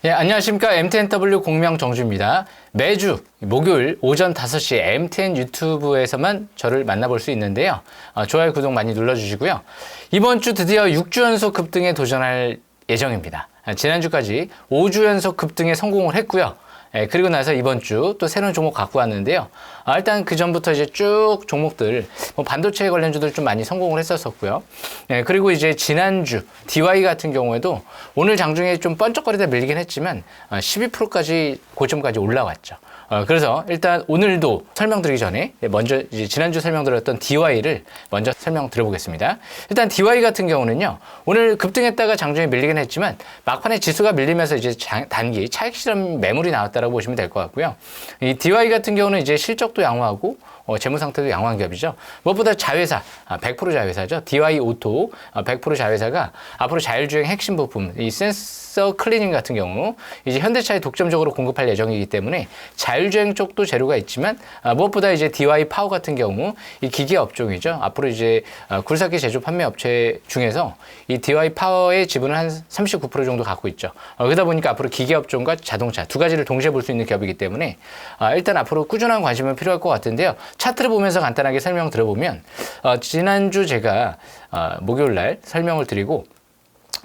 예, 안녕하십니까. MTNW 공명 정주입니다. 매주 목요일 오전 5시 MTN 유튜브에서만 저를 만나볼 수 있는데요. 좋아요, 구독 많이 눌러주시고요. 이번 주 드디어 6주 연속 급등에 도전할 예정입니다. 지난주까지 5주 연속 급등에 성공을 했고요. 그리고 나서 이번 주 또 새로운 종목 갖고 왔는데요. 일단 그 전부터 이제 쭉 종목들, 반도체 관련주들 좀 많이 성공을 했었고요. 그리고 이제 지난주 DY 같은 경우에도 오늘 장중에 좀 번쩍거리다 밀리긴 했지만 12%까지 고점까지 올라왔죠. 그래서 일단 오늘도 설명드리기 전에 먼저 이제 지난주 설명드렸던 DY를 먼저 설명드려보겠습니다. 일단 DY 같은 경우는요, 오늘 급등했다가 장중에 밀리긴 했지만 막판에 지수가 밀리면서 이제 단기 차익 실험 매물이 나왔다라고 보시면 될 것 같고요. 이 DY 같은 경우는 이제 실적도 양호하고 재무 상태도 양호한 기업이죠. 무엇보다 자회사, 100% 자회사죠. DY 오토 100% 자회사가 앞으로 자율주행 핵심 부품, 이 센서 클리닝 같은 경우 이제 현대차에 독점적으로 공급할 예정이기 때문에 자율주행 쪽도 재료가 있지만 무엇보다 이제 DY 파워 같은 경우 이 기계 업종이죠. 앞으로 이제 굴삭기 제조 판매 업체 중에서 이 DY 파워의 지분을 한 39% 정도 갖고 있죠. 그러다 보니까 앞으로 기계 업종과 자동차 두 가지를 동시에 볼 수 있는 기업이기 때문에 일단 앞으로 꾸준한 관심은 필요할 것 같은데요. 차트를 보면서 간단하게 설명 들어보면 지난주 제가 목요일 날 설명을 드리고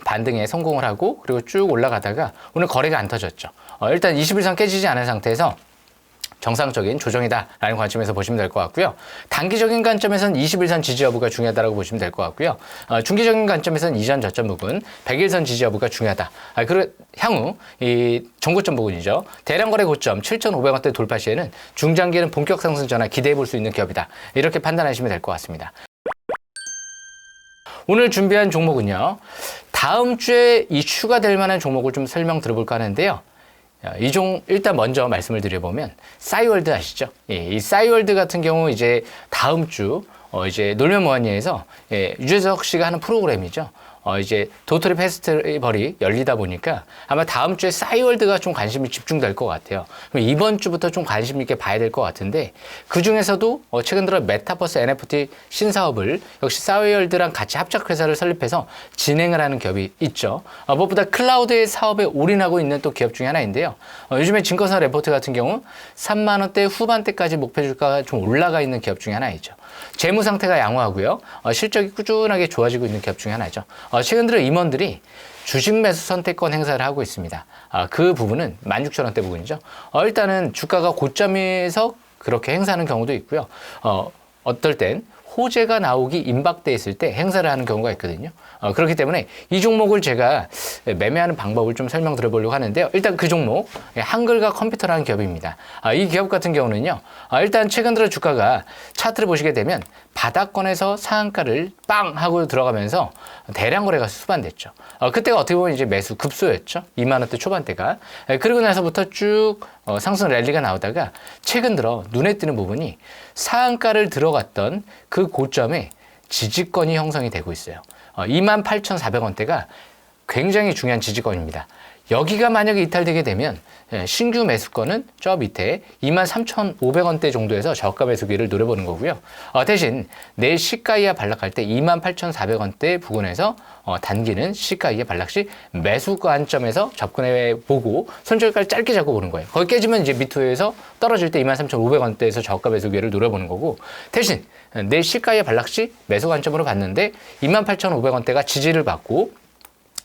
반등에 성공을 하고 그리고 쭉 올라가다가 오늘 거래가 안 터졌죠. 일단 21선 깨지지 않은 상태에서 정상적인 조정이다라는 관점에서 보시면 될 것 같고요. 단기적인 관점에서는 21선 지지 여부가 중요하다고 보시면 될 것 같고요. 중기적인 관점에서는 이전 저점 부분, 100일선 지지 여부가 중요하다. 그리고 향후 이 정고점 부분이죠. 대량 거래 고점 7,500원대 돌파 시에는 중장기에는 본격 상승 전환 기대해 볼 수 있는 기업이다. 이렇게 판단하시면 될 것 같습니다. 오늘 준비한 종목은요, 다음 주에 이 추가될 만한 종목을 좀 설명 들어볼까 하는데요. 일단 먼저 말씀을 드려보면, 싸이월드 아시죠? 이 싸이월드 같은 경우 이제 다음 주, 이제 놀면 뭐하니에서, 유재석 씨가 하는 프로그램이죠. 이제 도토리 페스티벌이 열리다 보니까 아마 다음 주에 싸이월드가 좀 관심이 집중될 것 같아요. 그럼 이번 주부터 좀 관심 있게 봐야 될 것 같은데, 그 중에서도 최근 들어 메타버스 NFT 신사업을 역시 싸이월드랑 같이 합작회사를 설립해서 진행을 하는 기업이 있죠. 무엇보다 클라우드의 사업에 올인하고 있는 또 기업 중에 하나인데요. 요즘에 증권사 레포트 같은 경우 3만 원대 후반대까지 목표 주가가 좀 올라가 있는 기업 중에 하나이죠. 재무 상태가 양호하고요. 실적이 꾸준하게 좋아지고 있는 기업 중에 하나죠. 최근 들어 임원들이 주식 매수 선택권 행사를 하고 있습니다. 그 부분은 16,000원대 부분이죠. 일단은 주가가 고점에서 그렇게 행사하는 경우도 있고요. 어떨 땐 호재가 나오기 임박돼 있을 때 행사를 하는 경우가 있거든요. 그렇기 때문에 이 종목을 제가 매매하는 방법을 좀 설명드려보려고 하는데요. 일단 그 종목, 한글과 컴퓨터라는 기업입니다. 이 기업 같은 경우는요, 일단 최근 들어 주가가 차트를 보시게 되면 바닥권에서 상한가를 빵 하고 들어가면서 대량 거래가 수반됐죠. 그때가 어떻게 보면 이제 매수 급소였죠. 2만 원대 초반대가. 그리고 나서부터 쭉 상승 랠리가 나오다가 최근 들어 눈에 띄는 부분이 상한가를 들어갔던 그 고점에 지지권이 형성이 되고 있어요. 28,400원대가 굉장히 중요한 지지권입니다. 여기가 만약에 이탈되게 되면 신규 매수권은 저 밑에 23,500원대 정도에서 저가 매수기를 노려보는 거고요. 대신 내일 시가이하 반락할 때 28,400원대 부근에서 단기는 시가이하 반락 시 매수 관점에서 접근해 보고 손절가를 짧게 잡고 보는 거예요. 거기 깨지면 이제 밑으로에서 떨어질 때 23,500원대에서 저가 매수기를 노려보는 거고, 대신 내일 시가이하 반락 시 매수 관점으로 봤는데 28,500원대가 지지를 받고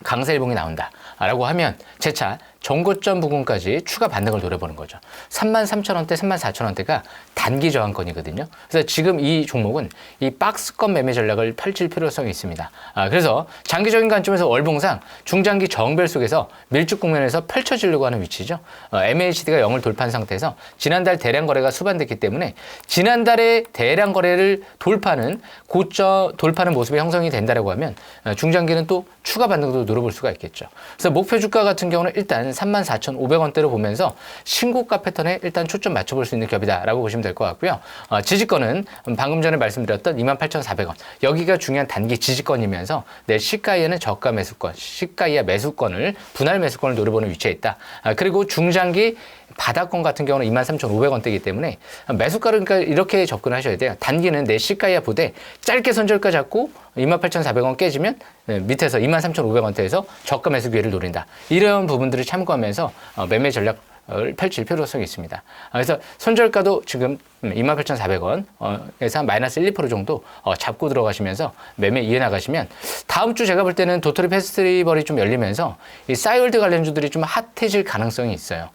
강세일봉이 나온다 라고 하면 재차 전고점 부근까지 추가 반등을 노려보는 거죠. 33,000원대, 34,000원대가 단기 저항권이거든요. 그래서 지금 이 종목은 이 박스권 매매 전략을 펼칠 필요성이 있습니다. 그래서 장기적인 관점에서 월봉상 중장기 저항별 속에서 밀집 국면에서 펼쳐지려고 하는 위치죠. MACD가 0을 돌파한 상태에서 지난달 대량 거래가 수반됐기 때문에 지난달에 대량 거래를 돌파하는 고점 돌파하는 모습이 형성이 된다라고 하면 중장기는 또 추가 반등도 노려볼 수가 있겠죠. 그래서 목표 주가 같은 경우는 일단 34,500원대로 보면서 신고가 패턴에 일단 초점 맞춰볼 수 있는 기업이다라고 보시면 될 것 같고요. 지지권은 방금 전에 말씀드렸던 28,400원. 여기가 중요한 단기 지지권이면서 내일 시가이하는 저가 매수권, 시가이하 매수권을 분할 매수권을 노려보는 위치에 있다. 그리고 중장기 바닥권 같은 경우는 23,500원대이기 때문에 매수가를 그러니까 이렇게 접근하셔야 돼요. 단기는 내 시가야 보되 짧게 선절가 잡고 28,400원 깨지면 밑에서 23,500원대에서 저가 매수 기회를 노린다. 이런 부분들을 참고하면서 매매 전략을 펼칠 필요성이 있습니다. 그래서 손절가도 지금 28,400원에서 한 마이너스 1, 2% 정도 잡고 들어가시면서 매매 이어나가시면 다음 주 제가 볼 때는 도토리 페스티벌이 좀 열리면서 이 싸이월드 관련주들이 좀 핫해질 가능성이 있어요.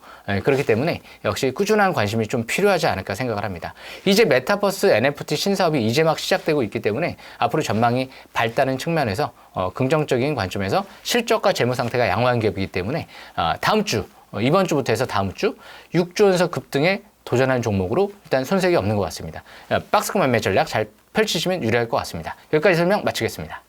그렇기 때문에 역시 꾸준한 관심이 좀 필요하지 않을까 생각을 합니다. 이제 메타버스 NFT 신사업이 이제 막 시작되고 있기 때문에 앞으로 전망이 밝다는 측면에서 긍정적인 관점에서 실적과 재무 상태가 양호한 기업이기 때문에 다음 주 이번 주부터 해서 다음 주 6조 원석 급등에 도전하는 종목으로 일단 손색이 없는 것 같습니다. 박스권 매매 전략 잘 펼치시면 유리할 것 같습니다. 여기까지 설명 마치겠습니다.